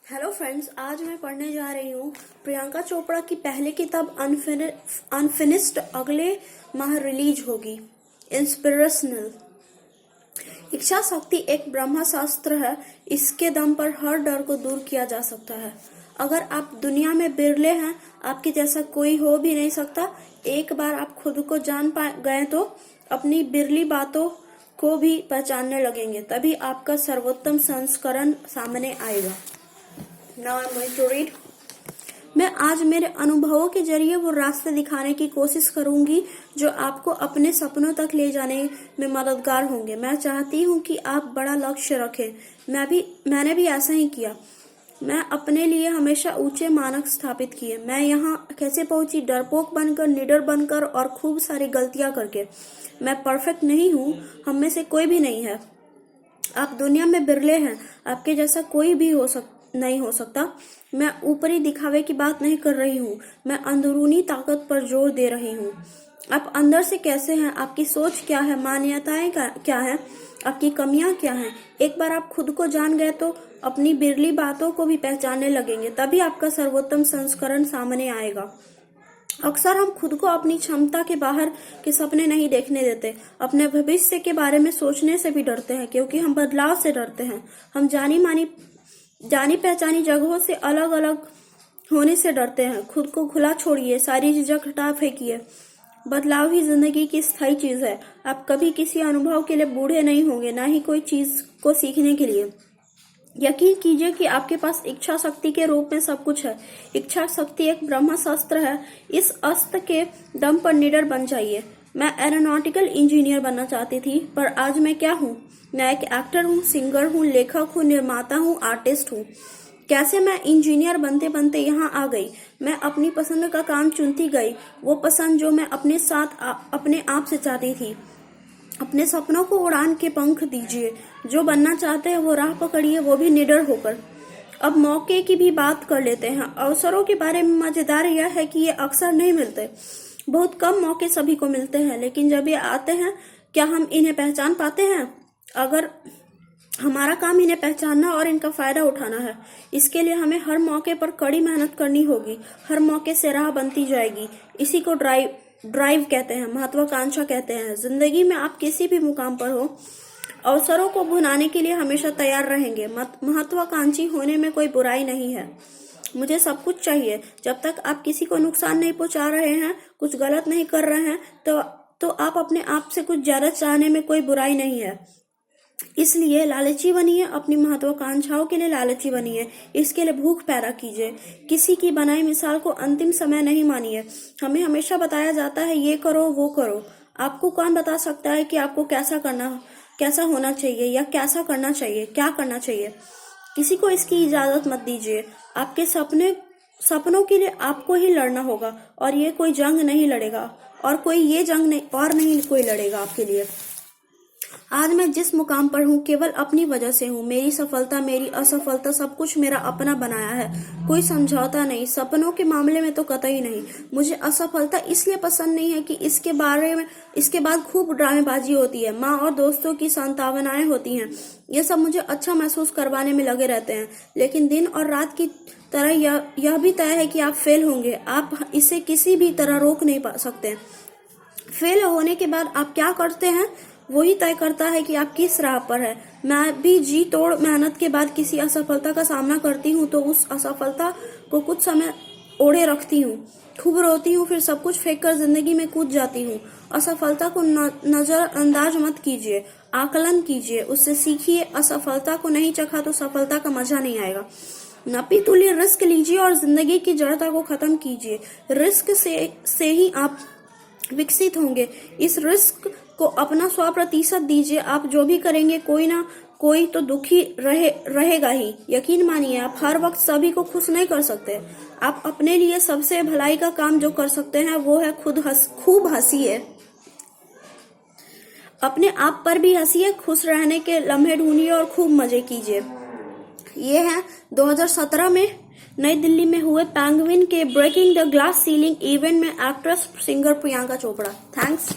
Hello friends, आज मैं पढ़ने जा रही हूँ प्रियंका चोपड़ा की पहली किताब अनफिनिश्ड। अगले माह रिलीज होगी। इंस्पिरेशनल। इच्छा शक्ति एक ब्रह्मास्त्र है। इसके दम पर हर डर को दूर किया जा सकता है। अगर आप दुनिया में बिरले हैं, आपके जैसा कोई हो भी नहीं सकता। एक बार आप खुद को जान गए तो अपनी बिरली बातों को भी पहचानने लगेंगे। तभी आपका सर्वोत्तम संस्करण सामने आएगा। Now I'm going to read. मैं आज मेरे अनुभवों के जरिए वो रास्ते दिखाने की कोशिश करूंगी जो आपको अपने सपनों तक ले जाने में मददगार होंगे। मैं चाहती हूँ कि आप बड़ा लक्ष्य रखें। मैंने भी ऐसा ही किया। मैं अपने लिए हमेशा ऊंचे मानक स्थापित किए। मैं यहाँ कैसे पहुंची? डरपोक बनकर, निडर बनकर और खूब सारी गलतियां करके। मैं परफेक्ट नहीं हूँ, हम में से कोई भी नहीं है। आप दुनिया में बिरले हैं, आपके जैसा कोई भी नहीं हो सकता। मैं ऊपरी दिखावे की बात नहीं कर रही हूँ, मैं अंदरूनी ताकत पर जोर दे रही हूँ। आप अंदर से कैसे हैं? आपकी सोच क्या है? मान्यताएं क्या है? आपकी कमियां क्या हैं? एक बार आप खुद को जान गए तो अपनी बिरली बातों को भी पहचानने लगेंगे। तभी आपका सर्वोत्तम संस्करण सामने आएगा। अक्सर हम खुद को अपनी क्षमता के बाहर के सपने नहीं देखने देते। अपने भविष्य के बारे में सोचने से भी डरते हैं, क्योंकि हम बदलाव से डरते हैं। हम जानी पहचानी जगहों से अलग अलग होने से डरते हैं। खुद को खुला छोड़िए, सारी झिझक हटा फेंकिए। बदलाव ही जिंदगी की स्थायी चीज है। आप कभी किसी अनुभव के लिए बूढ़े नहीं होंगे, ना ही कोई चीज को सीखने के लिए। यकीन कीजिए कि आपके पास इच्छा शक्ति के रूप में सब कुछ है। इच्छा शक्ति एक ब्रह्मास्त्र है। इस अस्त्र के दम पर निडर बन जाइए। मैं एरोनॉटिकल इंजीनियर बनना चाहती थी, पर आज मैं क्या हूँ? मैं एक एक्टर हूँ, सिंगर हूँ, लेखक हूँ, निर्माता हूँ, आर्टिस्ट हूँ। कैसे मैं इंजीनियर बनते बनते यहाँ आ गई? मैं अपनी पसंद का काम चुनती गई, वो पसंद जो मैं अपने साथ अपने आप से चाहती थी। अपने सपनों को उड़ान के पंख दीजिए। जो बनना चाहते हैं वो राह पकड़िए, वो भी निडर होकर। अब मौके की भी बात कर लेते हैं। अवसरों के बारे में मजेदार यह है कि ये अक्सर नहीं मिलते। बहुत कम मौके सभी को मिलते हैं, लेकिन जब ये आते हैं, क्या हम इन्हें पहचान पाते हैं? अगर हमारा काम इन्हें पहचानना और इनका फायदा उठाना है, इसके लिए हमें हर मौके पर कड़ी मेहनत करनी होगी। हर मौके से राह बनती जाएगी। इसी को ड्राइव कहते हैं, महत्वाकांक्षा कहते हैं। जिंदगी में आप किसी भी मुकाम पर हो, अवसरों को भुनाने के लिए हमेशा तैयार रहेंगे। महत्वाकांक्षी होने में कोई बुराई नहीं है। मुझे सब कुछ चाहिए। जब तक आप किसी को नुकसान नहीं पहुंचा रहे हैं, कुछ गलत नहीं कर रहे हैं, तो आप अपने आप से कुछ ज्यादा चाहने में कोई बुराई नहीं है। इसलिए लालची बनिए, अपनी महत्वाकांक्षाओं के लिए लालची बनिए। इसके लिए भूख पैदा कीजिए। किसी की बनाई मिसाल को अंतिम समय नहीं मानिए। हमें हमेशा बताया जाता है ये करो वो करो। आपको कौन बता सकता है कि आपको कैसा होना चाहिए या कैसा करना चाहिए, क्या करना चाहिए? किसी को इसकी इजाजत मत दीजिए। आपके सपनों के लिए आपको ही लड़ना होगा, और ये कोई जंग नहीं लड़ेगा, और कोई ये जंग नहीं कोई लड़ेगा आपके लिए। आज मैं जिस मुकाम पर हूँ, केवल अपनी वजह से हूँ। मेरी सफलता, मेरी असफलता, सब कुछ मेरा अपना बनाया है। कोई समझौता नहीं। सपनों के मामले में तो कतई नहीं। मुझे असफलता इसलिए पसंद नहीं है कि इसके बाद खूब ड्रामेबाजी होती है, माँ और दोस्तों की सांत्वनाएं होती हैं। ये सब मुझे अच्छा महसूस करवाने में लगे रहते हैं, लेकिन दिन और रात की तरह यह भी तय है कि आप फेल होंगे। आप इसे किसी भी तरह रोक नहीं पा सकते। फेल होने के बाद आप क्या करते हैं, वही तय करता है कि आप किस राह पर है। मैं भी जी तोड़ मेहनत के बाद किसी असफलता का सामना करती हूँ, तो उस असफलता को कुछ समय ओढ़े रखती हूँ, खूब रोती हूँ, फिर सब कुछ फेंक कर जिंदगी में कूद जाती हूँ। असफलता को नजरअंदाज मत कीजिए, आकलन कीजिए, उससे सीखिए। असफलता को नहीं चखा तो सफलता का मजा नहीं आएगा। नपी तुली रिस्क लीजिए और जिंदगी की जड़ता को खत्म कीजिए। रिस्क से ही आप विकसित होंगे। इस रिस्क को अपना 100% दीजिए। आप जो भी करेंगे, कोई ना कोई तो दुखी रहेगा ही। यकीन मानिए, आप हर वक्त सभी को खुश नहीं कर सकते। आप अपने लिए सबसे भलाई का काम जो कर सकते हैं, वो है खूब हंसिए। अपने आप पर भी हंसिए, खुश रहने के लम्हे ढूंढिए और खूब मजे कीजिए। ये है 2017 में नई दिल्ली में हुए पेंगुइन के breaking the glass ceiling event में actress singer Priyanka Chopra. Thanks.